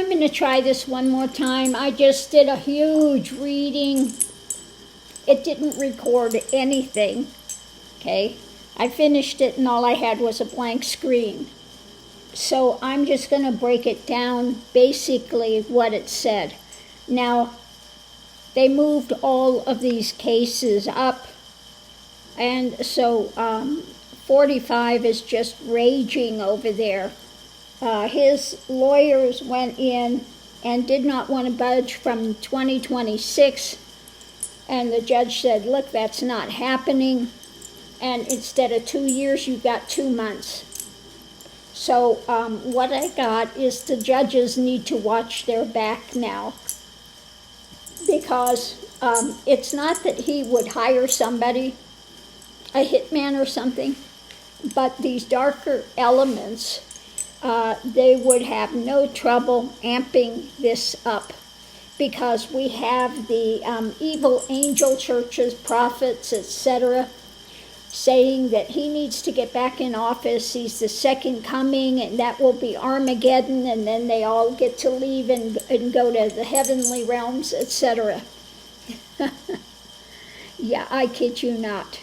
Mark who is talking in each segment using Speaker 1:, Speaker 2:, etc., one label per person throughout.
Speaker 1: I'm going to try this one more time. I just did a huge reading. It didn't record anything, okay? I finished it and all I had was a blank screen. So I'm just going to break it down, basically what it said. Now, they moved all of these cases up, and so 45 is just raging over there. His lawyers went in and did not want to budge from 2026, and the judge said, look, that's not happening, and instead of 2 years, you've got 2 months. So what I got is the judges need to watch their back now, because it's not that he would hire somebody, a hitman or something, but these darker elements, they would have no trouble amping this up, because we have the evil angel churches, prophets, etc., saying that he needs to get back in office, he's the second coming, and that will be Armageddon, and then they all get to leave and go to the heavenly realms, etc. Yeah, I kid you not.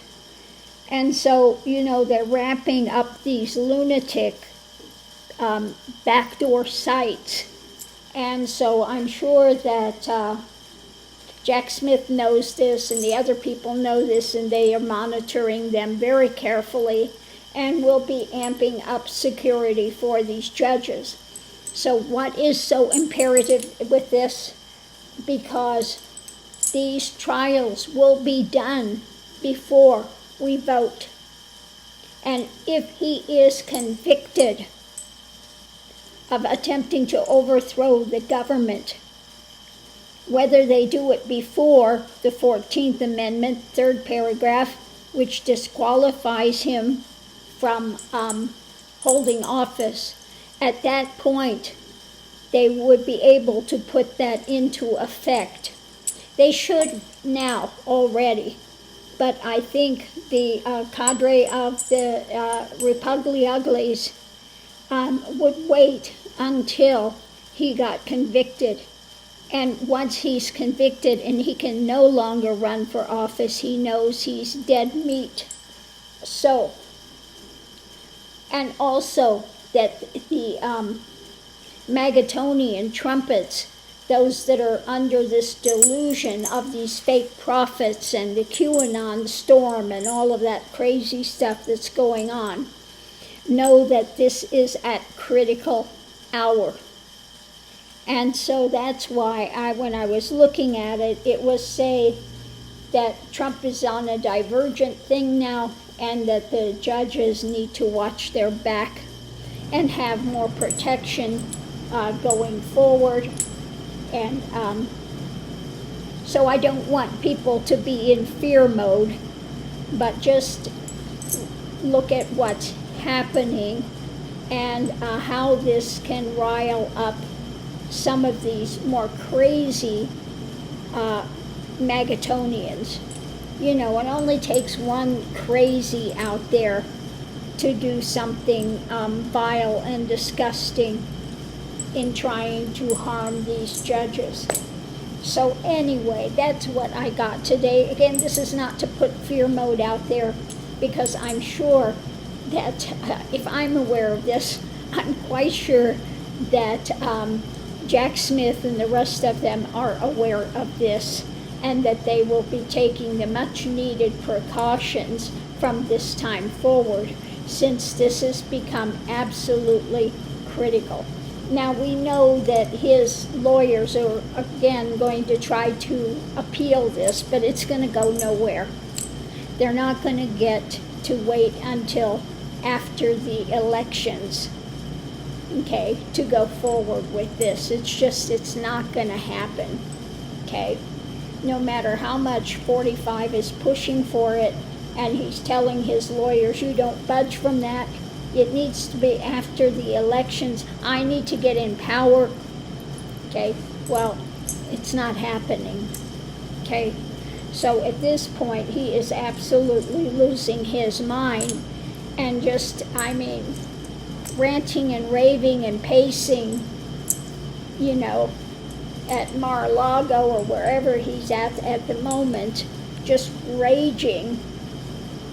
Speaker 1: And so, they're ramping up these lunatic backdoor sites. And so I'm sure that Jack Smith knows this, and the other people know this, and they are monitoring them very carefully and will be amping up security for these judges. So what is so imperative with this? Because these trials will be done before we vote. And if he is convicted of attempting to overthrow the government, whether they do it before the 14th Amendment, third paragraph, which disqualifies him from holding office, at that point, they would be able to put that into effect. They should now already, but I think the cadre of the Republicans would wait until he got convicted. And once he's convicted and he can no longer run for office, he knows he's dead meat. So, and also that the Magatonian trumpets, those that are under this delusion of these fake prophets and the QAnon storm and all of that crazy stuff that's going on, know that this is at critical hour. And so that's why when I was looking at it, it was say that Trump is on a divergent thing now, and that the judges need to watch their back and have more protection going forward. And so I don't want people to be in fear mode, but just look at what's happening and how this can rile up some of these more crazy Magatonians. It only takes one crazy out there to do something vile and disgusting in trying to harm these judges. So anyway, that's what I got today. Again, this is not to put fear mode out there, because I'm sure that if I'm aware of this, I'm quite sure that Jack Smith and the rest of them are aware of this, and that they will be taking the much needed precautions from this time forward, since this has become absolutely critical. Now we know that his lawyers are again going to try to appeal this, but it's going to go nowhere. They're not going to get to wait until after the elections, okay, to go forward with this. It's not going to happen, okay? No matter how much 45 is pushing for it, and he's telling his lawyers, you don't budge from that. It needs to be after the elections. I need to get in power, okay? Well, it's not happening, okay? So at this point, he is absolutely losing his mind, and just, ranting and raving and pacing you know, at Mar-a-Lago or wherever he's at the moment, just raging.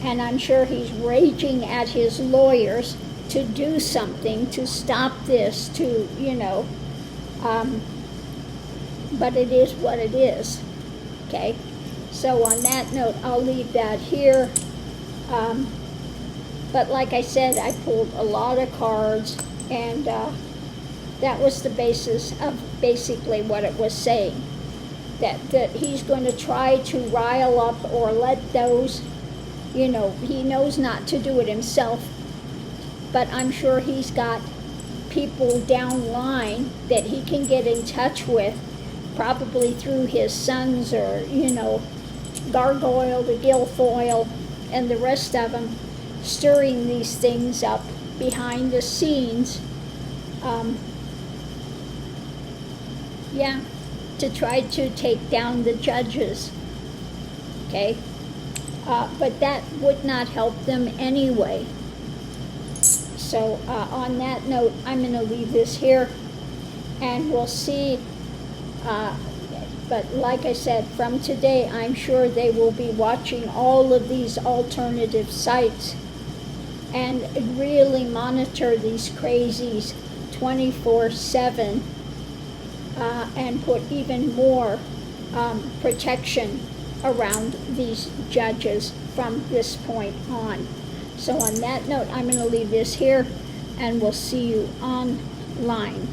Speaker 1: And I'm sure he's raging at his lawyers to do something to stop this, to, but it is what it is, okay? So on that note, I'll leave that here. But like I said, I pulled a lot of cards, and that was the basis of basically what it was saying. That he's going to try to rile up or let those, he knows not to do it himself, but I'm sure he's got people down line that he can get in touch with, probably through his sons or, Gargoyle, the Guilfoyle, and the rest of them, stirring these things up behind the scenes. To try to take down the judges, okay? But that would not help them anyway. So on that note, I'm going to leave this here, and we'll see. But like I said, from today, I'm sure they will be watching all of these alternative sites and really monitor these crazies 24/7 and put even more protection around these judges from this point on. So on that note, I'm going to leave this here, and we'll see you online.